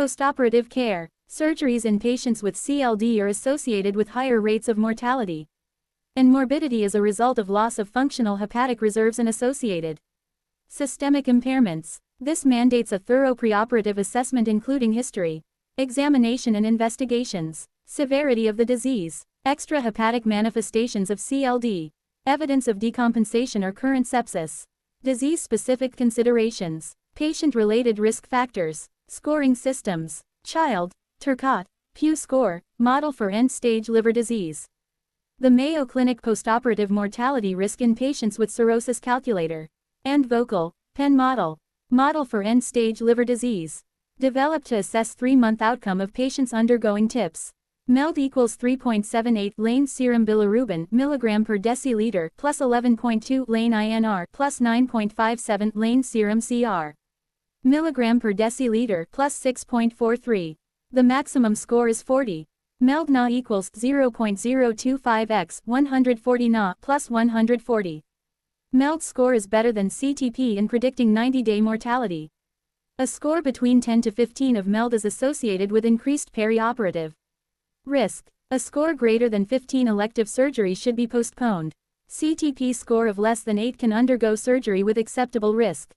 Postoperative care. Surgeries in patients with CLD are associated with higher rates of mortality and morbidity as a result of loss of functional hepatic reserves and associated systemic impairments. This mandates a thorough preoperative assessment including history, examination and investigations, severity of the disease, extrahepatic manifestations of CLD, evidence of decompensation or current sepsis, disease-specific considerations, patient-related risk factors, scoring systems, Child, Turcotte, Pew score, model for end-stage liver disease. The Mayo Clinic postoperative mortality risk in patients with cirrhosis calculator, and vocal, Penn model for end-stage liver disease, developed to assess 3-month outcome of patients undergoing TIPS. MELD equals 3.78 lane serum bilirubin milligram per deciliter plus 11.2 lane INR plus 9.57 lane serum CR milligram per deciliter plus 6.43. The maximum score is 40. MELD Na equals 0.025x 140 Na plus 140. MELD score is better than CTP in predicting 90-day mortality. A score between 10 to 15 of MELD is associated with increased perioperative risk. A score greater than 15 elective surgery should be postponed. CTP score of less than 8 can undergo surgery with acceptable risk.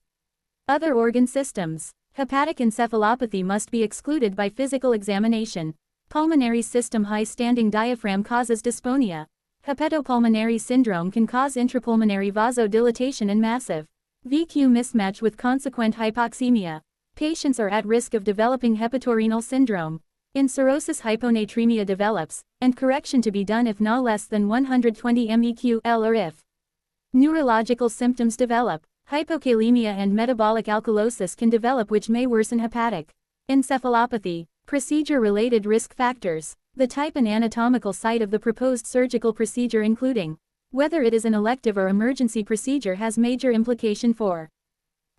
Other organ systems. Hepatic encephalopathy must be excluded by physical examination. Pulmonary system high-standing diaphragm causes dysphonia. Hepatopulmonary syndrome can cause intrapulmonary vasodilatation and massive VQ mismatch with consequent hypoxemia. Patients are at risk of developing hepatorenal syndrome. In cirrhosis hyponatremia develops, and correction to be done if Na less than 120 MEq/L or if neurological symptoms develop. Hypokalemia and metabolic alkalosis can develop which may worsen hepatic encephalopathy. Procedure-related risk factors. The type and anatomical site of the proposed surgical procedure including whether it is an elective or emergency procedure has major implication for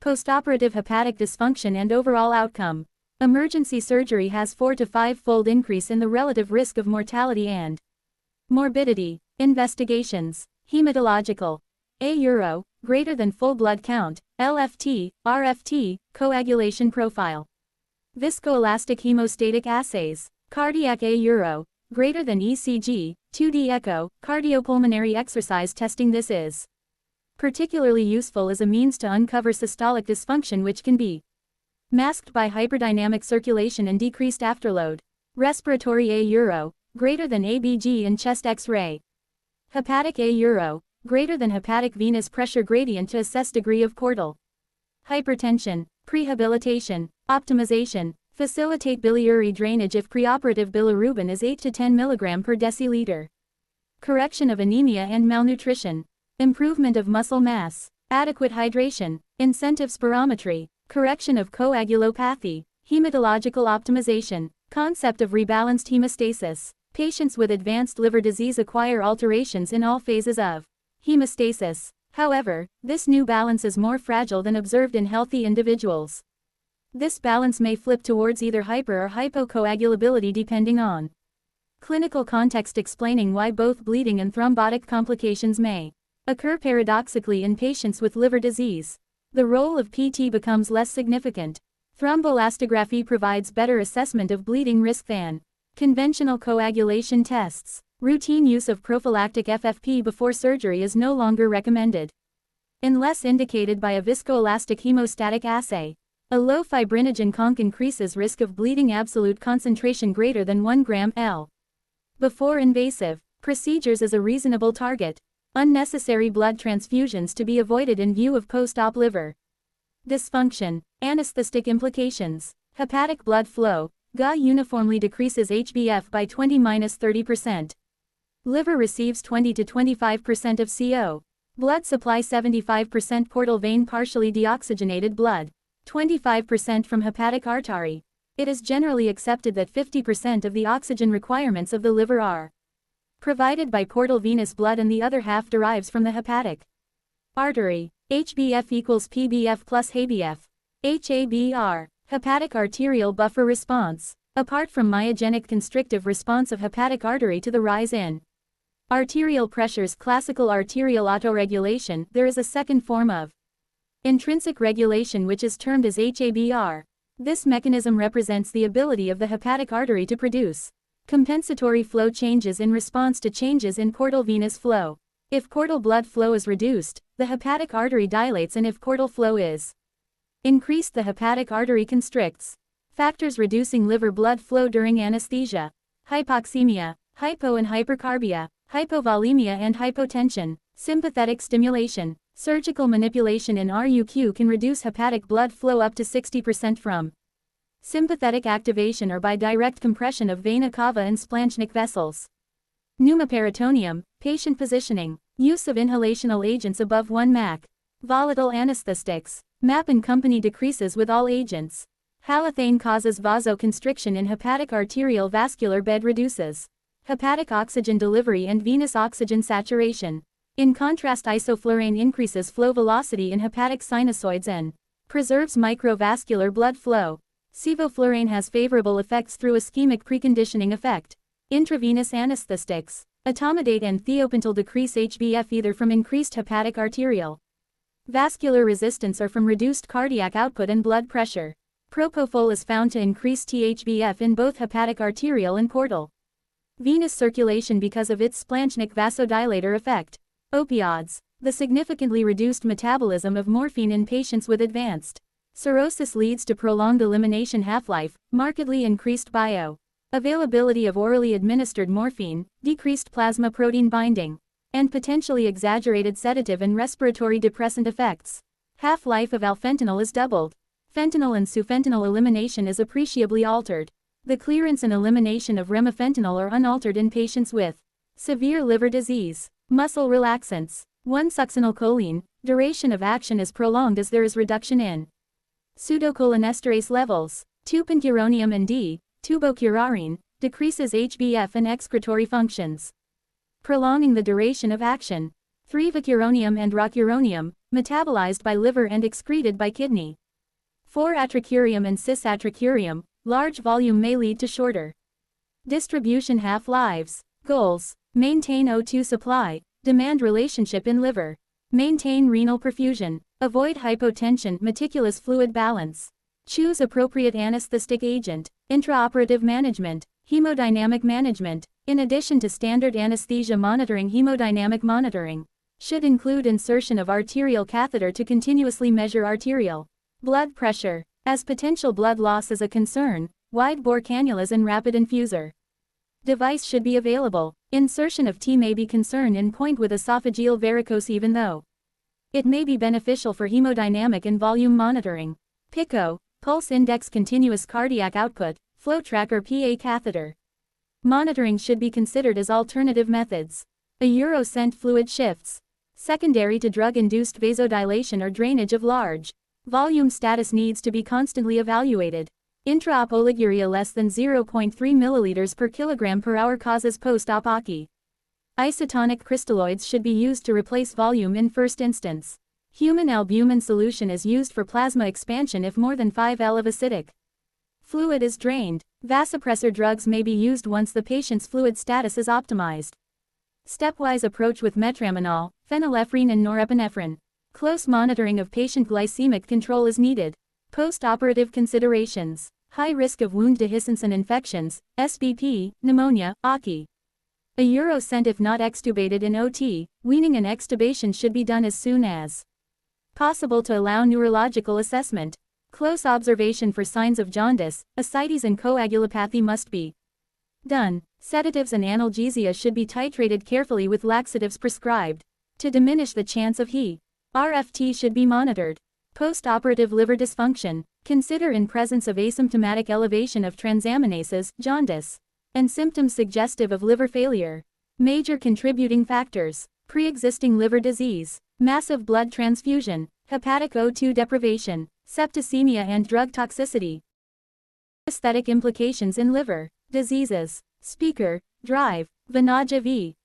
postoperative hepatic dysfunction and overall outcome. Emergency surgery has 4 to 5-fold increase in the relative risk of mortality and morbidity. Investigations. Hematological. A euro, greater than full blood count, LFT, RFT, coagulation profile. Viscoelastic hemostatic assays. Cardiac A euro, greater than ECG, 2D echo, cardiopulmonary exercise testing. This is particularly useful as a means to uncover systolic dysfunction which can be masked by hyperdynamic circulation and decreased afterload. Respiratory A euro, greater than ABG and chest X-ray. Hepatic A euro, greater than hepatic venous pressure gradient to assess degree of portal hypertension. Prehabilitation, optimization, facilitate biliary drainage if preoperative bilirubin is 8 to 10 mg per deciliter. Correction of anemia and malnutrition. Improvement of muscle mass. Adequate hydration. Incentive spirometry. Correction of coagulopathy. Hematological optimization. Concept of rebalanced hemostasis. Patients with advanced liver disease acquire alterations in all phases of hemostasis. However, this new balance is more fragile than observed in healthy individuals. This balance may flip towards either hyper or hypocoagulability depending on clinical context, explaining why both bleeding and thrombotic complications may occur paradoxically in patients with liver disease. The role of PT becomes less significant. Thromboelastography provides better assessment of bleeding risk than conventional coagulation tests. Routine use of prophylactic FFP before surgery is no longer recommended unless indicated by a viscoelastic hemostatic assay. A low fibrinogen conc increases risk of bleeding. Absolute concentration greater than 1 gram/L. Before invasive procedures is a reasonable target. Unnecessary blood transfusions to be avoided in view of post-op liver dysfunction. Anesthetic implications. Hepatic blood flow. GA uniformly decreases HbF by 20–30%. Liver receives 20 to 25% of CO. Blood supply 75% portal vein, partially deoxygenated blood 25% from hepatic artery. It is generally accepted that 50% of the oxygen requirements of the liver are provided by portal venous blood and the other half derives from the hepatic artery. HbF equals PbF plus HbF. HABR. Hepatic arterial buffer response. Apart from myogenic constrictive response of hepatic artery to the rise in arterial pressures, classical arterial autoregulation, there is a second form of intrinsic regulation which is termed as HABR. This mechanism represents the ability of the hepatic artery to produce compensatory flow changes in response to changes in portal venous flow. If portal blood flow is reduced, the hepatic artery dilates, and if portal flow is increased, the hepatic artery constricts. Factors reducing liver blood flow during anesthesia: hypoxemia, hypo and hypercarbia, hypovolemia and hypotension. Sympathetic stimulation. Surgical manipulation in RUQ can reduce hepatic blood flow up to 60% from sympathetic activation or by direct compression of vena cava and splanchnic vessels. Pneumoperitoneum, patient positioning, use of inhalational agents above 1 mAq. Volatile anesthetics. MAP and company decreases with all agents. Halothane causes vasoconstriction in hepatic arterial vascular bed, reduces hepatic oxygen delivery and venous oxygen saturation. In contrast, isoflurane increases flow velocity in hepatic sinusoids and preserves microvascular blood flow. Sevoflurane has favorable effects through ischemic preconditioning effect. Intravenous anesthetics. Etomidate and thiopental decrease HbF either from increased hepatic arterial vascular resistance or from reduced cardiac output and blood pressure. Propofol is found to increase THBF in both hepatic arterial and portal venous circulation because of its splanchnic vasodilator effect. Opioids. The significantly reduced metabolism of morphine in patients with advanced cirrhosis leads to prolonged elimination half-life, markedly increased availability of orally administered morphine, decreased plasma protein binding, and potentially exaggerated sedative and respiratory depressant effects. Half-life of alfentanil is doubled. Fentanyl and sufentanil elimination is appreciably altered. The clearance and elimination of remifentanil are unaltered in patients with severe liver disease. Muscle relaxants. 1-succinylcholine, duration of action is prolonged as there is reduction in pseudocholinesterase levels. 2-pancuronium and D-tubocurarine, decreases HbF and excretory functions, prolonging the duration of action. 3-vicuronium and rocuronium, metabolized by liver and excreted by kidney. 4-atracurium and cis-atracurium, large volume may lead to shorter distribution half-lives. Goals: maintain O2 supply, demand relationship in liver, maintain renal perfusion, avoid hypotension, meticulous fluid balance, choose appropriate anesthetic agent, intraoperative management, hemodynamic management. In addition to standard anesthesia monitoring, hemodynamic monitoring should include insertion of arterial catheter to continuously measure arterial blood pressure. As potential blood loss is a concern, wide-bore cannulas and rapid infuser device should be available. Insertion of T may be concern in point with esophageal varicose, even though it may be beneficial for hemodynamic and volume monitoring. PICO, pulse index continuous cardiac output, flow tracker PA catheter monitoring should be considered as alternative methods. A urocent fluid shifts, secondary to drug-induced vasodilation or drainage of large volume status needs to be constantly evaluated. Intraop oliguria less than 0.3 ml per kilogram per hour causes post-op OCI. Isotonic crystalloids should be used to replace volume in first instance. Human albumin solution is used for plasma expansion if more than 5 L of acidic fluid is drained. Vasopressor drugs may be used once the patient's fluid status is optimized. Stepwise approach with metronidazole, phenylephrine and norepinephrine. Close monitoring of patient glycemic control is needed. Post-operative considerations. High risk of wound dehiscence and infections, SBP, pneumonia, OCI. A urocent if not extubated in OT, weaning and extubation should be done as soon as possible to allow neurological assessment. Close observation for signs of jaundice, ascites and coagulopathy must be done. Sedatives and analgesia should be titrated carefully with laxatives prescribed to diminish the chance of HE. RFT should be monitored. Post-operative liver dysfunction. Consider in presence of asymptomatic elevation of transaminases, jaundice, and symptoms suggestive of liver failure. Major contributing factors: pre-existing liver disease, massive blood transfusion, hepatic O2 deprivation, septicemia and drug toxicity. Aesthetic implications in liver diseases. Speaker, drive, Vanaja v.